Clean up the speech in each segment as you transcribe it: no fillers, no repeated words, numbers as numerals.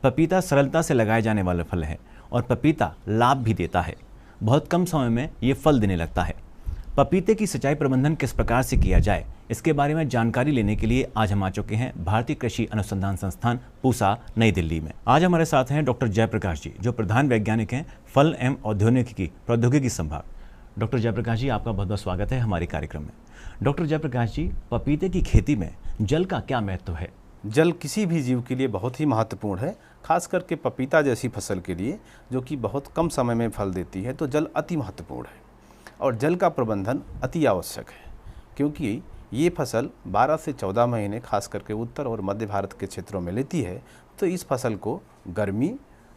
पपीता सरलता से लगाए जाने वाला फल है और पपीता लाभ भी देता है। बहुत कम समय में ये फल देने लगता है। पपीते की सिंचाई प्रबंधन किस प्रकार से किया जाए, इसके बारे में जानकारी लेने के लिए आज हम आ चुके हैं भारतीय कृषि अनुसंधान संस्थान पूसा, नई दिल्ली में। आज हमारे साथ हैं डॉक्टर जयप्रकाश जी, जो प्रधान वैज्ञानिक हैं फल एवं औद्योगिकी प्रौद्योगिकी संभाग। डॉक्टर जयप्रकाश जी, आपका बहुत बहुत स्वागत है हमारे कार्यक्रम में। डॉक्टर जयप्रकाश जी, पपीते की खेती में जल का क्या महत्व है? जल किसी भी जीव के लिए बहुत ही महत्वपूर्ण है, खास करके पपीता जैसी फसल के लिए जो कि बहुत कम समय में फल देती है, तो जल अति महत्वपूर्ण है और जल का प्रबंधन अति आवश्यक है, क्योंकि ये फसल 12 से 14 महीने खास करके उत्तर और मध्य भारत के क्षेत्रों में लेती है। तो इस फसल को गर्मी,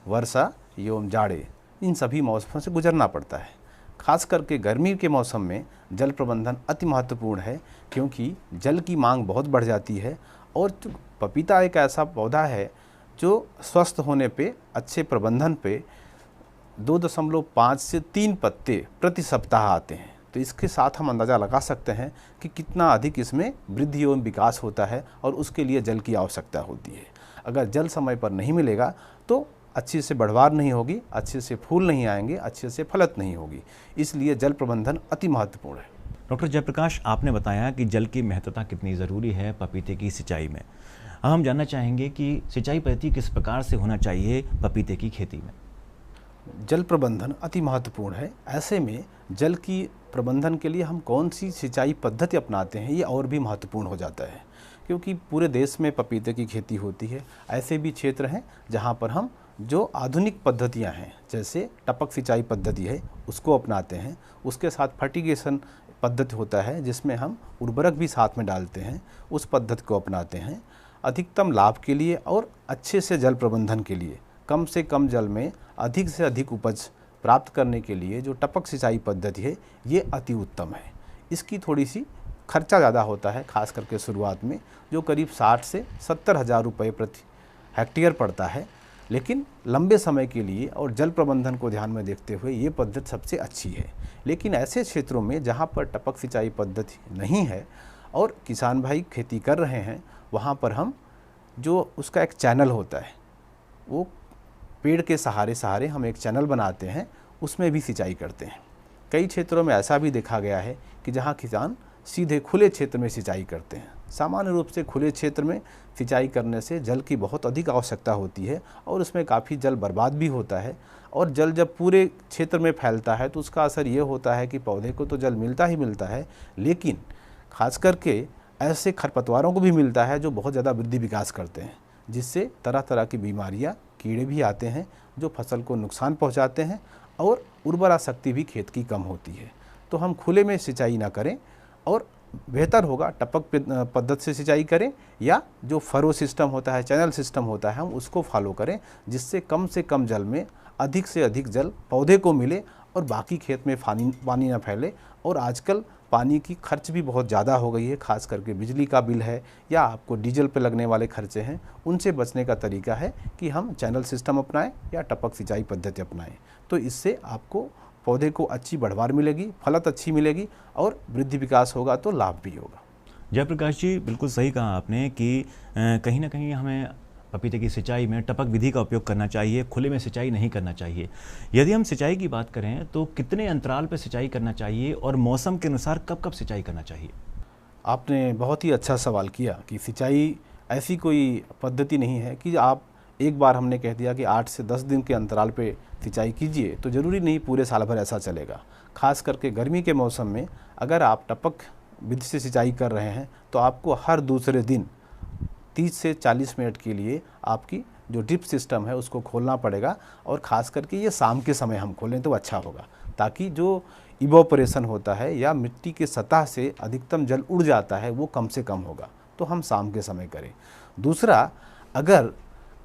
वर्षा एवं जाड़े इन सभी मौसमों से गुजरना पड़ता है। खास करके गर्मी के मौसम में जल प्रबंधन अति महत्वपूर्ण है, क्योंकि जल की मांग बहुत बढ़ जाती है और पपीता एक ऐसा पौधा है जो स्वस्थ होने पे, अच्छे प्रबंधन पे 2.5 से 3 पत्ते प्रति सप्ताह आते हैं। तो इसके साथ हम अंदाज़ा लगा सकते हैं कि कितना अधिक इसमें वृद्धि एवं विकास होता है और उसके लिए जल की आवश्यकता होती है। अगर जल समय पर नहीं मिलेगा तो अच्छे से बढ़वार नहीं होगी, अच्छे से फूल नहीं आएंगे, अच्छे से फलत नहीं होगी। इसलिए जल प्रबंधन अति महत्वपूर्ण है। डॉक्टर जयप्रकाश, आपने बताया कि जल की महत्वता कितनी ज़रूरी है पपीते की सिंचाई में। अब हम जानना चाहेंगे कि सिंचाई पद्धति किस प्रकार से होना चाहिए पपीते की खेती में? जल प्रबंधन अति महत्वपूर्ण है। ऐसे में जल की प्रबंधन के लिए हम कौन सी सिंचाई पद्धति अपनाते हैं, ये और भी महत्वपूर्ण हो जाता है, क्योंकि पूरे देश में पपीते की खेती होती है। ऐसे भी क्षेत्र हैं जहाँ पर हम जो आधुनिक पद्धतियाँ हैं, जैसे टपक सिंचाई पद्धति है, उसको अपनाते हैं। उसके साथ फर्टिगेशन पद्धति होता है, जिसमें हम उर्वरक भी साथ में डालते हैं, उस पद्धति को अपनाते हैं। अधिकतम लाभ के लिए और अच्छे से जल प्रबंधन के लिए, कम से कम जल में अधिक से अधिक उपज प्राप्त करने के लिए जो टपक सिंचाई पद्धति है, ये अति उत्तम है। इसकी थोड़ी सी खर्चा ज़्यादा होता है, खास करके शुरुआत में, जो करीब 60 से 70 हज़ार रुपये प्रति हेक्टेयर पड़ता है। लेकिन लंबे समय के लिए और जल प्रबंधन को ध्यान में देखते हुए ये पद्धति सबसे अच्छी है। लेकिन ऐसे क्षेत्रों में जहाँ पर टपक सिंचाई पद्धति नहीं है और किसान भाई खेती कर रहे हैं, वहाँ पर हम जो उसका एक चैनल होता है, वो पेड़ के सहारे हम एक चैनल बनाते हैं, उसमें भी सिंचाई करते हैं। कई क्षेत्रों में ऐसा भी देखा गया है कि जहाँ किसान सीधे खुले क्षेत्र में सिंचाई करते हैं। सामान्य रूप से खुले क्षेत्र में सिंचाई करने से जल की बहुत अधिक आवश्यकता होती है और उसमें काफ़ी जल बर्बाद भी होता है। और जल जब पूरे क्षेत्र में फैलता है तो उसका असर ये होता है कि पौधे को तो जल मिलता ही मिलता है, लेकिन खास करके ऐसे खरपतवारों को भी मिलता है जो बहुत ज़्यादा वृद्धि विकास करते हैं, जिससे तरह तरह की बीमारियाँ, कीड़े भी आते हैं जो फसल को नुकसान पहुँचाते हैं और उर्वरा शक्ति भी खेत की कम होती है। तो हम खुले में सिंचाई ना करें और बेहतर होगा टपक पद्धति से सिंचाई करें, या जो फरो सिस्टम होता है, चैनल सिस्टम होता है, हम उसको फॉलो करें, जिससे कम से कम जल में अधिक से अधिक जल पौधे को मिले और बाकी खेत में पानी ना फैले। और आजकल पानी की खर्च भी बहुत ज़्यादा हो गई है, खास करके बिजली का बिल है या आपको डीजल पे लगने वाले खर्चे हैं, उनसे बचने का तरीका है कि हम चैनल सिस्टम अपनाएं या टपक सिंचाई पद्धति अपनाएं। तो इससे आपको पौधे को अच्छी बढ़वार मिलेगी, फलत अच्छी मिलेगी और वृद्धि विकास होगा तो लाभ भी होगा। जयप्रकाश जी, बिल्कुल सही कहा आपने कि कहीं ना कहीं हमें पपीते की सिंचाई में टपक विधि का उपयोग करना चाहिए, खुले में सिंचाई नहीं करना चाहिए। यदि हम सिंचाई की बात करें तो कितने अंतराल पर सिंचाई करना चाहिए और मौसम के अनुसार कब कब सिंचाई करना चाहिए? आपने बहुत ही अच्छा सवाल किया कि सिंचाई ऐसी कोई पद्धति नहीं है कि आप एक बार हमने कह दिया कि 8 से 10 दिन के अंतराल पे सिंचाई कीजिए, तो ज़रूरी नहीं पूरे साल भर ऐसा चलेगा। खास करके गर्मी के मौसम में अगर आप टपक विधि से सिंचाई कर रहे हैं तो आपको हर दूसरे दिन 30 से 40 मिनट के लिए आपकी जो ड्रिप सिस्टम है उसको खोलना पड़ेगा। और ख़ास करके ये शाम के समय हम खोलें तो अच्छा होगा, ताकि जो इवोपरेशन होता है या मिट्टी के सतह से अधिकतम जल उड़ जाता है वो कम से कम होगा। तो हम शाम के समय करें। दूसरा, अगर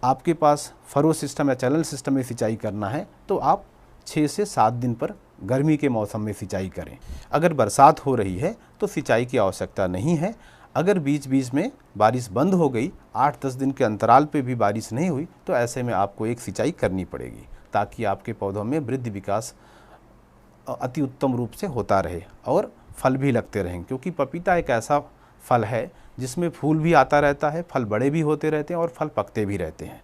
आपके पास फरो सिस्टम या चैनल सिस्टम में सिंचाई करना है तो आप 6 से 7 दिन पर गर्मी के मौसम में सिंचाई करें। अगर बरसात हो रही है तो सिंचाई की आवश्यकता नहीं है। अगर बीच बीच में बारिश बंद हो गई, 8-10 दिन के अंतराल पे भी बारिश नहीं हुई, तो ऐसे में आपको एक सिंचाई करनी पड़ेगी, ताकि आपके पौधों में वृद्धि विकास अति उत्तम रूप से होता रहे और फल भी लगते रहें। क्योंकि पपीता एक ऐसा फल है जिसमें फूल भी आता रहता है, फल बड़े भी होते रहते हैं और फल पकते भी रहते हैं।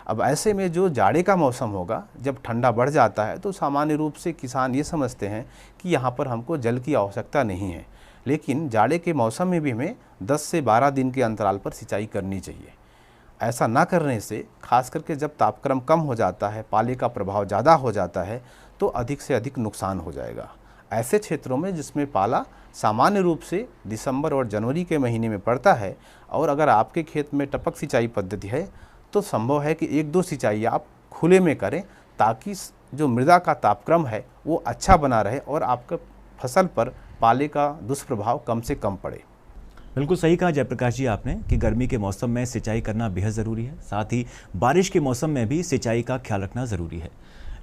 अब ऐसे में जो जाड़े का मौसम होगा, जब ठंडा बढ़ जाता है तो सामान्य रूप से किसान ये समझते हैं कि यहाँ पर हमको जल की आवश्यकता नहीं है, लेकिन जाड़े के मौसम में भी हमें 10 से 12 दिन के अंतराल पर सिंचाई करनी चाहिए। ऐसा ना करने से खास करके जब तापक्रम कम हो जाता है, पाले का प्रभाव ज़्यादा हो जाता है, तो अधिक से अधिक नुकसान हो जाएगा। ऐसे क्षेत्रों में जिसमें पाला सामान्य रूप से दिसंबर और जनवरी के महीने में पड़ता है, और अगर आपके खेत में टपक सिंचाई पद्धति है तो संभव है कि 1-2 सिंचाई आप खुले में करें, ताकि जो मृदा का तापक्रम है वो अच्छा बना रहे और आपका फसल पर पाले का दुष्प्रभाव कम से कम पड़े। बिल्कुल सही कहा जयप्रकाश जी आपने कि गर्मी के मौसम में सिंचाई करना बेहद ज़रूरी है, साथ ही बारिश के मौसम में भी सिंचाई का ख्याल रखना ज़रूरी है।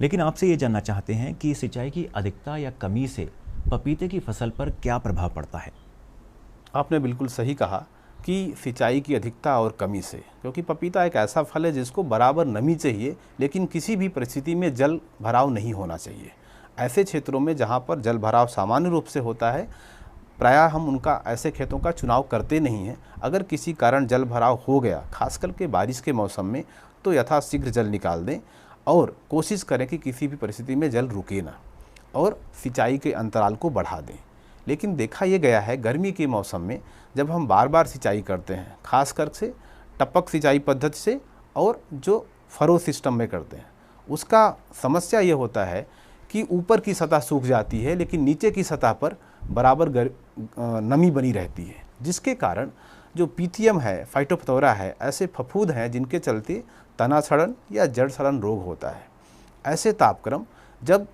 लेकिन आपसे ये जानना चाहते हैं कि सिंचाई की अधिकता या कमी से पपीते की फसल पर क्या प्रभाव पड़ता है? आपने बिल्कुल सही कहा कि सिंचाई की अधिकता और कमी से, क्योंकि पपीता एक ऐसा फल है जिसको बराबर नमी चाहिए, लेकिन किसी भी परिस्थिति में जल भराव नहीं होना चाहिए। ऐसे क्षेत्रों में जहाँ पर जल भराव सामान्य रूप से होता है, प्रायः हम उनका ऐसे खेतों का चुनाव करते नहीं हैं। अगर किसी कारण जल भराव हो गया, खास करके बारिश के मौसम में, तो यथाशीघ्र जल निकाल दें और कोशिश करें कि किसी भी परिस्थिति में जल रुके ना, और सिंचाई के अंतराल को बढ़ा दें। लेकिन देखा यह गया है गर्मी के मौसम में जब हम बार बार सिंचाई करते हैं, खास कर से टपक सिंचाई पद्धति से और जो फरो सिस्टम में करते हैं, उसका समस्या ये होता है कि ऊपर की सतह सूख जाती है, लेकिन नीचे की सतह पर बराबर नमी बनी रहती है, जिसके कारण जो पीथियम है, फाइटोप्थोरा है, ऐसे फफूंद हैं जिनके चलते तना सड़न या जड़ सड़न रोग होता है। ऐसे तापक्रम, जब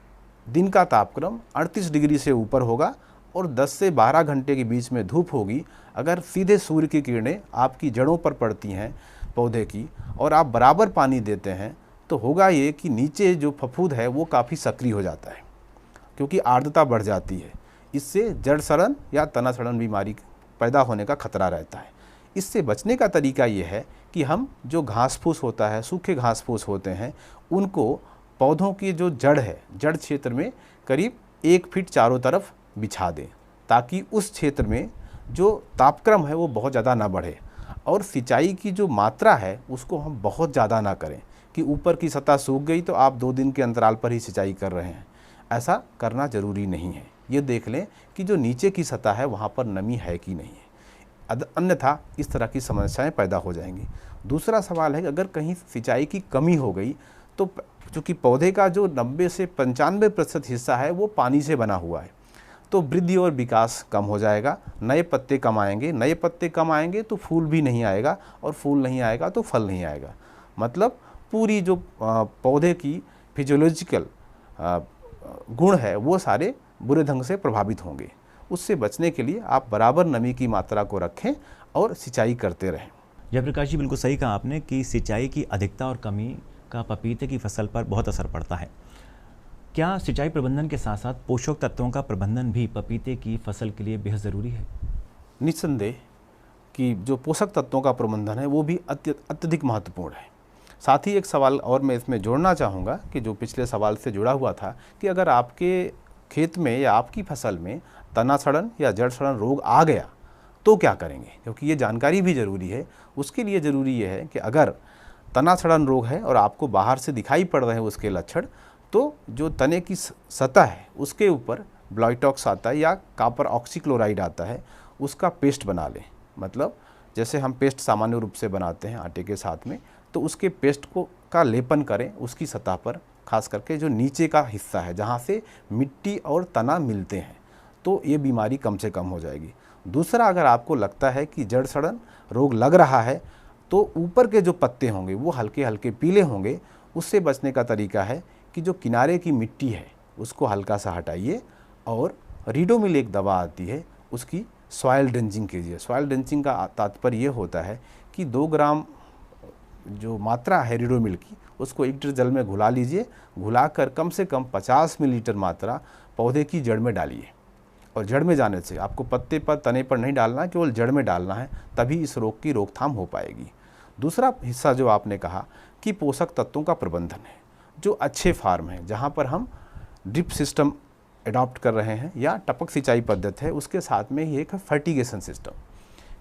दिन का तापक्रम 38 डिग्री से ऊपर होगा और 10 से 12 घंटे के बीच में धूप होगी, अगर सीधे सूर्य की किरणें आपकी जड़ों पर पड़ती हैं पौधे की और आप बराबर पानी देते हैं, तो होगा ये कि नीचे जो फफूंद है वो काफ़ी सक्रिय हो जाता है, क्योंकि आर्द्रता बढ़ जाती है। इससे जड़ सड़न या तना सड़न बीमारी पैदा होने का खतरा रहता है। इससे बचने का तरीका ये है कि हम जो घास फूस होता है, सूखे घास फूस होते हैं, उनको पौधों की जो जड़ है, जड़ क्षेत्र में करीब 1 फीट चारों तरफ बिछा दें, ताकि उस क्षेत्र में जो तापक्रम है वो बहुत ज़्यादा ना बढ़े। और सिंचाई की जो मात्रा है उसको हम बहुत ज़्यादा ना करें कि ऊपर की सतह सूख गई तो आप 2 दिन के अंतराल पर ही सिंचाई कर रहे हैं। ऐसा करना ज़रूरी नहीं है। ये देख लें कि जो नीचे की सतह है वहाँ पर नमी है कि नहीं है, अन्यथा इस तरह की समस्याएं पैदा हो जाएंगी। दूसरा सवाल है कि अगर कहीं सिंचाई की कमी हो गई तो चूँकि पौधे का जो 90 से 95% हिस्सा है वो पानी से बना हुआ है, तो वृद्धि और विकास कम हो जाएगा, नए पत्ते कम आएंगे, नए पत्ते कम आएंगे तो फूल भी नहीं आएगा, और फूल नहीं आएगा तो फल नहीं आएगा। मतलब पूरी जो पौधे की फिजियोलॉजिकल गुण है वो सारे बुरे ढंग से प्रभावित होंगे। उससे बचने के लिए आप बराबर नमी की मात्रा को रखें और सिंचाई करते रहें। जयप्रकाश जी, बिल्कुल सही कहा आपने कि सिंचाई की अधिकता और कमी का पपीते की फसल पर बहुत असर पड़ता है। क्या सिंचाई प्रबंधन के साथ साथ पोषक तत्वों का प्रबंधन भी पपीते की फसल के लिए बेहद ज़रूरी है? निस्संदेह कि जो पोषक तत्वों का प्रबंधन है वो भी अत्यधिक महत्वपूर्ण है। साथ ही एक सवाल और मैं इसमें जोड़ना चाहूँगा कि जो पिछले सवाल से जुड़ा हुआ था कि अगर आपके खेत में या आपकी फसल में तना सड़न या जड़ सड़न रोग आ गया तो क्या करेंगे, क्योंकि ये जानकारी भी ज़रूरी है। उसके लिए ज़रूरी ये है कि अगर तना सड़न रोग है और आपको बाहर से दिखाई पड़ रहे हैं उसके लक्षण, तो जो तने की सतह है उसके ऊपर ब्लाइटॉक्स आता है या कॉपर ऑक्सीक्लोराइड आता है, उसका पेस्ट बना लें। मतलब जैसे हम पेस्ट सामान्य रूप से बनाते हैं आटे के साथ में, तो उसके पेस्ट का लेपन करें उसकी सतह पर, खास करके जो नीचे का हिस्सा है जहाँ से मिट्टी और तना मिलते हैं, तो ये बीमारी कम से कम हो जाएगी। दूसरा, अगर आपको लगता है कि जड़ सड़न रोग लग रहा है तो ऊपर के जो पत्ते होंगे वो हल्के हल्के पीले होंगे। उससे बचने का तरीका है कि जो किनारे की मिट्टी है उसको हल्का सा हटाइए और रीडोमिल एक दवा आती है उसकी सॉइल ड्रेंचिंग कीजिए। सॉइल ड्रेंचिंग का तात्पर्य ये होता है कि 2 ग्राम जो मात्रा है रीडोमिल की उसको 1 लीटर जल में घुला लीजिए। घुलाकर कम से कम 50 मिलीलीटर मात्रा पौधे की जड़ में डालिए, और जड़ में जाने से आपको पत्ते पर तने पर नहीं डालना है, केवल जड़ में डालना है, तभी इस रोग की रोकथाम हो पाएगी। दूसरा हिस्सा जो आपने कहा कि पोषक तत्वों का प्रबंधन है, जो अच्छे फार्म हैं जहाँ पर हम ड्रिप सिस्टम अडॉप्ट कर रहे हैं या टपक सिंचाई पद्धति है, उसके साथ में ही एक फर्टिगेशन सिस्टम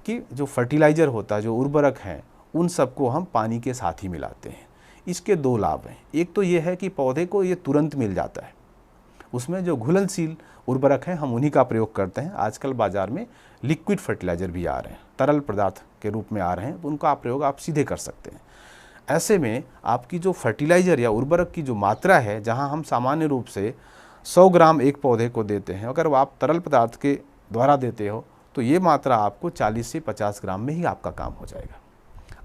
कि जो फर्टिलाइज़र होता है, जो उर्वरक हैं, उन सबको हम पानी के साथ ही मिलाते हैं। इसके दो लाभ हैं। एक तो ये है कि पौधे को ये तुरंत मिल जाता है, उसमें जो घुलनशील उर्वरक हैं हम उन्हीं का प्रयोग करते हैं। आजकल बाज़ार में लिक्विड फर्टिलाइज़र भी आ रहे हैं, तरल पदार्थ के रूप में आ रहे हैं, तो उनका प्रयोग आप सीधे कर सकते हैं। ऐसे में आपकी जो फर्टिलाइज़र या उर्वरक की जो मात्रा है, जहां हम सामान्य रूप से 100 ग्राम एक पौधे को देते हैं, अगर आप तरल पदार्थ के द्वारा देते हो तो ये मात्रा आपको 40 से 50 ग्राम में ही आपका काम हो जाएगा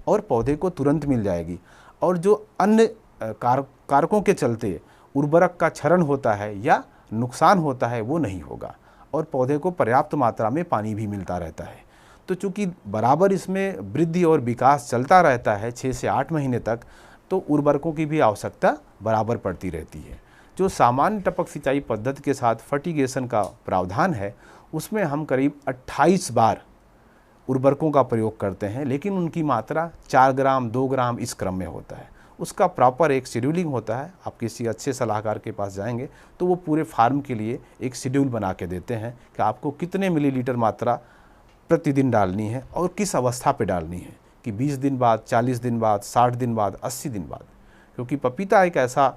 और पौधे को तुरंत मिल जाएगी। और जो अन्य कारकों के चलते उर्वरक का क्षरण होता है या नुकसान होता है वो नहीं होगा और पौधे को पर्याप्त मात्रा में पानी भी मिलता रहता है। तो चूँकि बराबर इसमें वृद्धि और विकास चलता रहता है 6 से 8 महीने तक, तो उर्वरकों की भी आवश्यकता बराबर पड़ती रहती है। जो सामान्य टपक सिंचाई पद्धति के साथ फर्टिगेशन का प्रावधान है, उसमें हम करीब 28 बार उर्वरकों का प्रयोग करते हैं, लेकिन उनकी मात्रा 4 ग्राम 2 ग्राम इस क्रम में होता है। उसका प्रॉपर एक शेड्यूलिंग होता है। आप किसी अच्छे सलाहकार के पास जाएंगे तो वो पूरे फार्म के लिए एक शेड्यूल बना के देते हैं कि आपको कितने मिलीलीटर मात्रा प्रतिदिन डालनी है और किस अवस्था पे डालनी है, कि 20 दिन बाद, 40 दिन बाद, 60 दिन बाद, 80 दिन बाद। क्योंकि पपीता एक ऐसा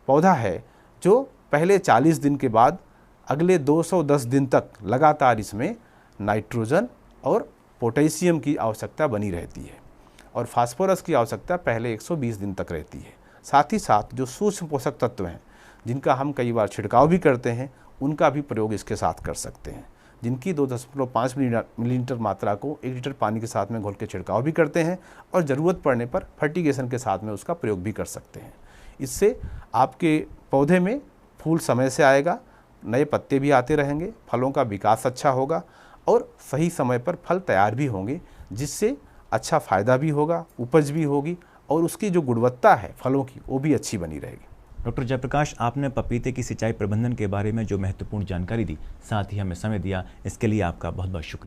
पौधा है जो पहले 40 दिन के बाद अगले 210 दिन तक लगातार इसमें नाइट्रोजन और पोटेशियम की आवश्यकता बनी रहती है और फास्फोरस की आवश्यकता पहले 120 दिन तक रहती है। साथ ही साथ जो सूक्ष्म पोषक तत्व हैं, जिनका हम कई बार छिड़काव भी करते हैं, उनका भी प्रयोग इसके साथ कर सकते हैं, जिनकी 2.5 मिलीलीटर मात्रा को 1 लीटर पानी के साथ में घोल के छिड़काव भी करते हैं और ज़रूरत पड़ने पर फर्टिगेशन के साथ में उसका प्रयोग भी कर सकते हैं। इससे आपके पौधे में फूल समय से आएगा, नए पत्ते भी आते रहेंगे, फलों का विकास अच्छा होगा और सही समय पर फल तैयार भी होंगे, जिससे अच्छा फ़ायदा भी होगा, उपज भी होगी और उसकी जो गुणवत्ता है फलों की वो भी अच्छी बनी रहेगी। डॉक्टर जयप्रकाश, आपने पपीते की सिंचाई प्रबंधन के बारे में जो महत्वपूर्ण जानकारी दी, साथ ही हमें समय दिया, इसके लिए आपका बहुत बहुत शुक्रिया।